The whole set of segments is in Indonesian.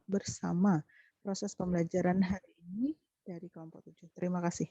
bersama proses pembelajaran hari ini dari kelompok 7. Terima kasih.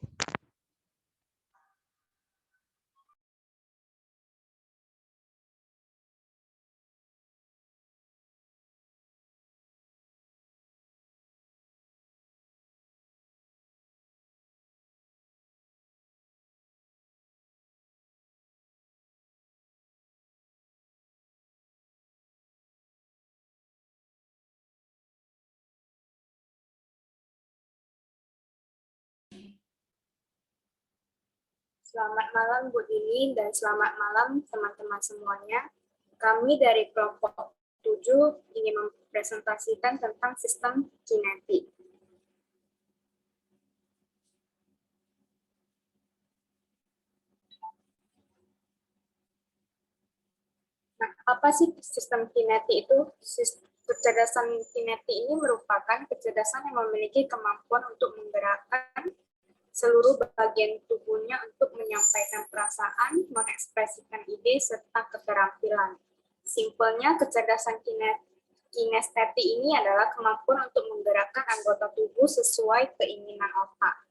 Selamat malam Bu Dini dan selamat malam teman-teman semuanya. Kami dari kelompok 7 ingin mempresentasikan tentang sistem kinetik. Nah, apa sih sistem kinetik itu? Kecerdasan kinetik ini merupakan kecerdasan yang memiliki kemampuan untuk menggerakkan seluruh bagian tubuhnya untuk menyampaikan perasaan, mengekspresikan ide, serta keterampilan. Simpelnya, kecerdasan kinestetik ini adalah kemampuan untuk menggerakkan anggota tubuh sesuai keinginan otak.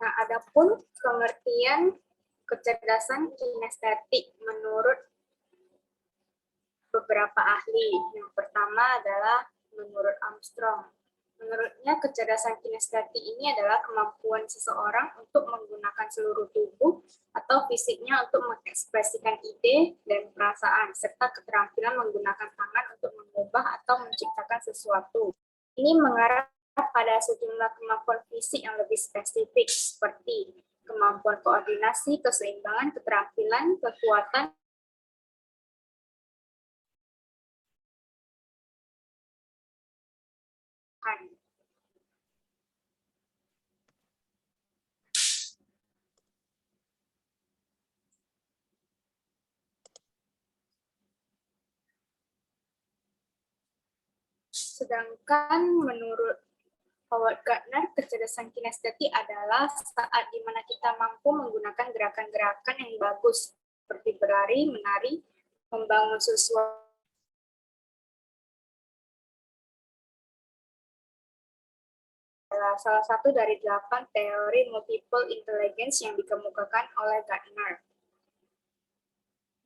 Nah, adapun pengertian kecerdasan kinestetik menurut beberapa ahli. Yang pertama adalah menurut Armstrong. Menurutnya, kecerdasan kinestetik ini adalah kemampuan seseorang untuk menggunakan seluruh tubuh atau fisiknya untuk mengekspresikan ide dan perasaan, serta keterampilan menggunakan tangan untuk mengubah atau menciptakan sesuatu. Ini mengarah pada sejumlah kemampuan fisik yang lebih spesifik, seperti kemampuan koordinasi, keseimbangan, keterampilan, kekuatan, sedangkan menurut Howard Gardner, kecerdasan kinestetik adalah saat di mana kita mampu menggunakan gerakan-gerakan yang bagus, seperti berlari, menari, membangun sesuatu. Adalah salah satu dari 8 teori multiple intelligence yang dikemukakan oleh Gardner.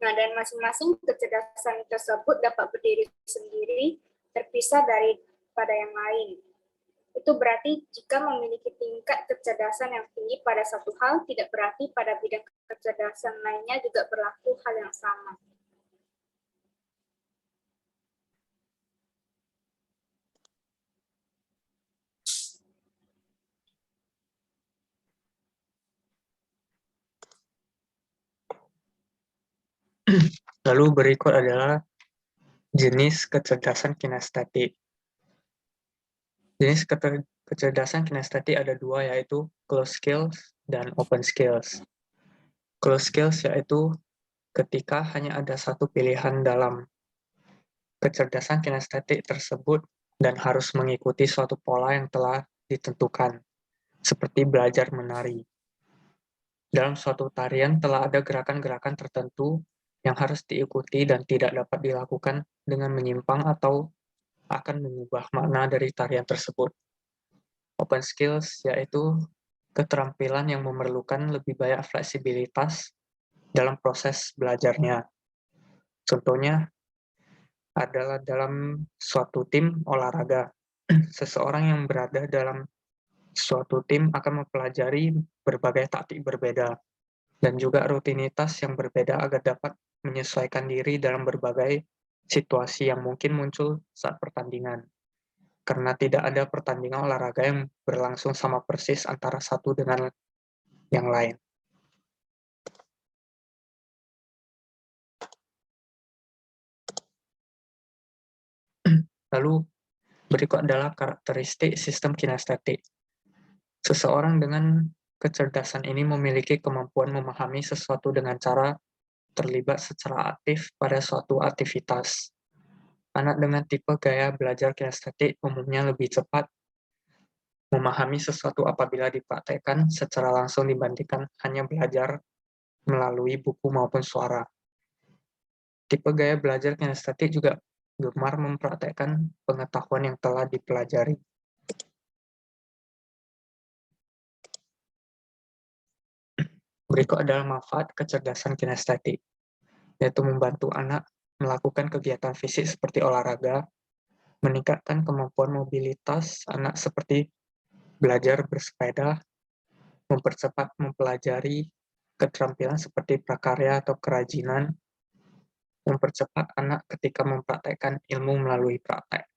Nah, dan masing-masing kecerdasan tersebut dapat berdiri sendiri, terpisah daripada yang lain. Itu berarti jika memiliki tingkat kecerdasan yang tinggi pada satu hal, tidak berarti pada bidang kecerdasan lainnya juga berlaku hal yang sama. Lalu berikut adalah jenis kecerdasan kinestetik. Jenis kecerdasan kinestetik ada dua, yaitu closed skills dan open skills. Closed skills yaitu ketika hanya ada satu pilihan dalam kecerdasan kinestetik tersebut dan harus mengikuti suatu pola yang telah ditentukan, seperti belajar menari. Dalam suatu tarian telah ada gerakan-gerakan tertentu yang harus diikuti dan tidak dapat dilakukan dengan menyimpang atau akan mengubah makna dari tarian tersebut. Open skills yaitu keterampilan yang memerlukan lebih banyak fleksibilitas dalam proses belajarnya. Contohnya adalah dalam suatu tim olahraga. Seseorang yang berada dalam suatu tim akan mempelajari berbagai taktik berbeda dan juga rutinitas yang berbeda agar dapat menyesuaikan diri dalam berbagai situasi yang mungkin muncul saat pertandingan. Karena tidak ada pertandingan olahraga yang berlangsung sama persis antara satu dengan yang lain. Lalu berikut adalah karakteristik sistem kinestetik. Seseorang dengan kecerdasan ini memiliki kemampuan memahami sesuatu dengan cara terlibat secara aktif pada suatu aktivitas. Anak dengan tipe gaya belajar kinestetik umumnya lebih cepat memahami sesuatu apabila dipraktekkan secara langsung dibandingkan hanya belajar melalui buku maupun suara. Tipe gaya belajar kinestetik juga gemar mempraktekkan pengetahuan yang telah dipelajari. Berikut adalah manfaat kecerdasan kinestetik, yaitu membantu anak melakukan kegiatan fisik seperti olahraga, meningkatkan kemampuan mobilitas anak seperti belajar bersepeda, mempercepat mempelajari keterampilan seperti prakarya atau kerajinan, mempercepat anak ketika mempraktekkan ilmu melalui praktek.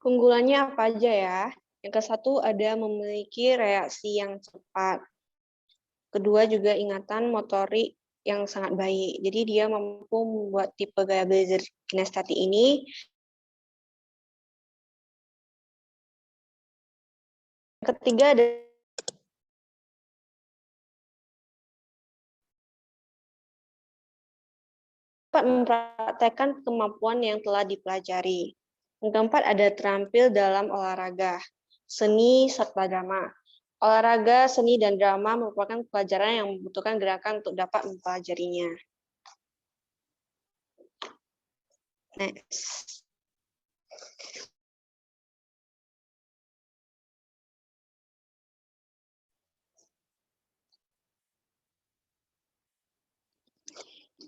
Keunggulannya apa aja ya? Yang ke satu ada memiliki reaksi yang cepat. Kedua juga ingatan motorik yang sangat baik. Jadi dia mampu membuat tipe gaya belajar kinestetik ini. Yang ketiga ada dapat mempraktekkan kemampuan yang telah dipelajari. Yang keempat ada terampil dalam olahraga, seni, serta drama. Olahraga, seni, dan drama merupakan pelajaran yang membutuhkan gerakan untuk dapat mempelajarinya. Next.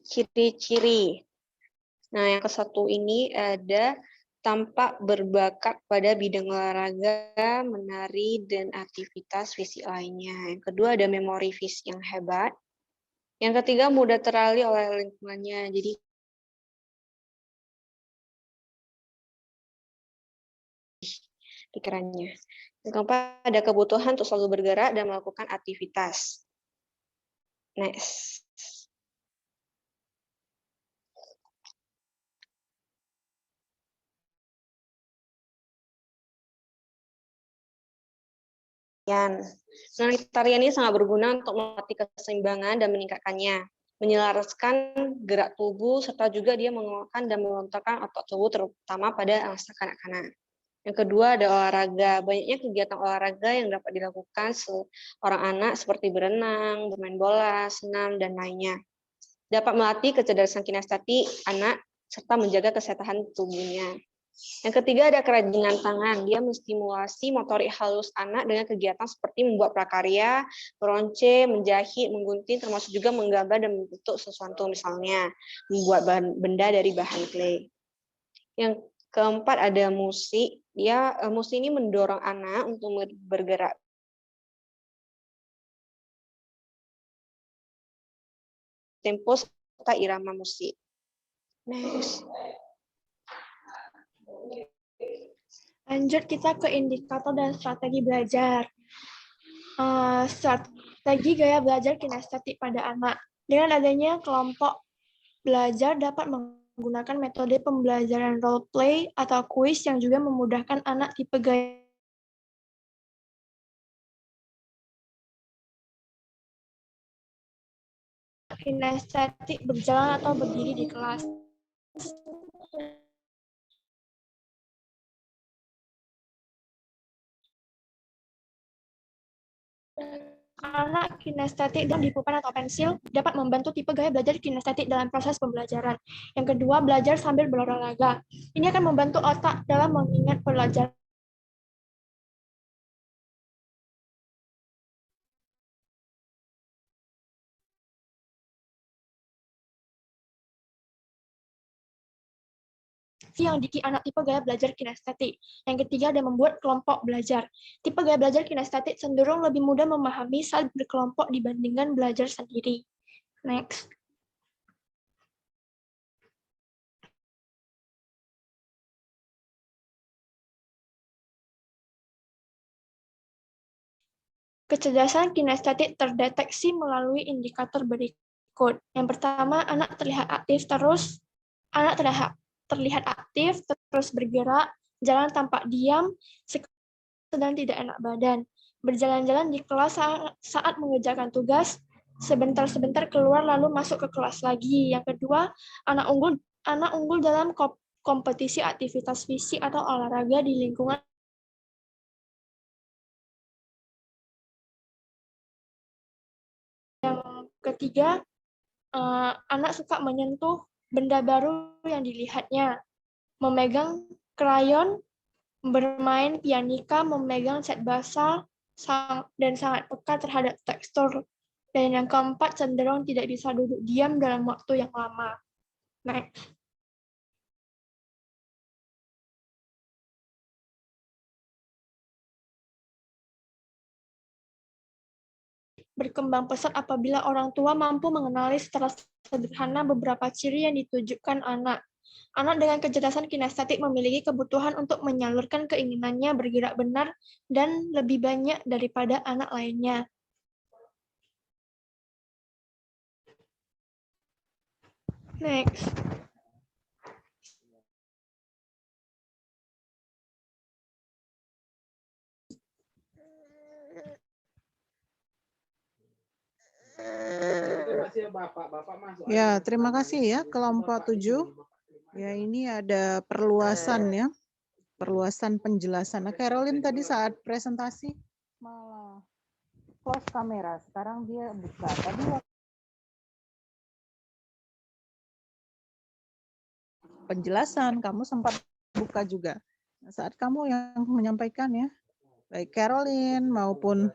Ciri-ciri. Nah, yang ke satu ini ada tampak berbakat pada bidang olahraga, menari, dan aktivitas fisik lainnya. Yang kedua ada memori fisik yang hebat. Yang ketiga mudah teralih oleh lingkungannya. Jadi pikirannya. Yang keempat ada kebutuhan untuk selalu bergerak dan melakukan aktivitas. Next. Tarian ini sangat berguna untuk melatih keseimbangan dan meningkatkannya, menyelaraskan gerak tubuh, serta juga dia mengeluarkan dan melontarkan otot tubuh terutama pada masa kanak-kanak. Yang kedua ada olahraga. Banyaknya kegiatan olahraga yang dapat dilakukan seorang anak seperti berenang, bermain bola, senam, dan lainnya. Dapat melatih kecerdasan kinestetik anak serta menjaga kesehatan tubuhnya. Yang ketiga ada kerajinan tangan. Dia menstimulasi motorik halus anak dengan kegiatan seperti membuat prakarya, meronce, menjahit, menggunting, termasuk juga menggambar dan membentuk sesuatu, misalnya membuat benda dari bahan clay. Yang keempat ada musik. Musik ini mendorong anak untuk bergerak tempo serta irama musik. Next. Lanjut kita ke indikator dan strategi belajar. Strategi gaya belajar kinestetik pada anak. Dengan adanya kelompok belajar dapat menggunakan metode pembelajaran role play atau kuis yang juga memudahkan anak tipe gaya kinestetik berjalan atau berdiri di kelas. Anak kinestetik dan di pulpen atau pensil dapat membantu tipe gaya belajar kinestetik dalam proses pembelajaran. Yang kedua, belajar sambil berolahraga. Ini akan membantu otak dalam mengingat pelajaran. Yang diki anak tipe gaya belajar kinestetik. Yang ketiga ada membuat kelompok belajar. Tipe gaya belajar kinestetik cenderung lebih mudah memahami saat berkelompok dibandingkan belajar sendiri. Next. Kecerdasan kinestetik terdeteksi melalui indikator berikut. Yang pertama, anak terlihat aktif terus bergerak, jalan tampak diam, sedang tidak enak badan. berjalan-jalan di kelas saat mengerjakan tugas, sebentar-sebentar keluar lalu masuk ke kelas lagi. Yang kedua, anak unggul dalam kompetisi aktivitas fisik atau olahraga di lingkungan. Yang ketiga, anak suka menyentuh benda baru yang dilihatnya, memegang krayon, bermain pianika, memegang set basah, dan sangat peka terhadap tekstur. Dan yang keempat, cenderung tidak bisa duduk diam dalam waktu yang lama. Next. Berkembang pesat apabila orang tua mampu mengenali secara sederhana beberapa ciri yang ditujukan anak. Anak dengan kecerdasan kinestetik memiliki kebutuhan untuk menyalurkan keinginannya bergerak benar dan lebih banyak daripada anak lainnya. Next. Ya, terima kasih ya kelompok 7. Ya, ini ada perluasan ya. Perluasan penjelasan. Nah, Caroline tadi saat presentasi malah close kamera. Sekarang dia buka. Tadi penjelasan kamu sempat buka juga. Nah, saat kamu yang menyampaikan ya. Baik Caroline maupun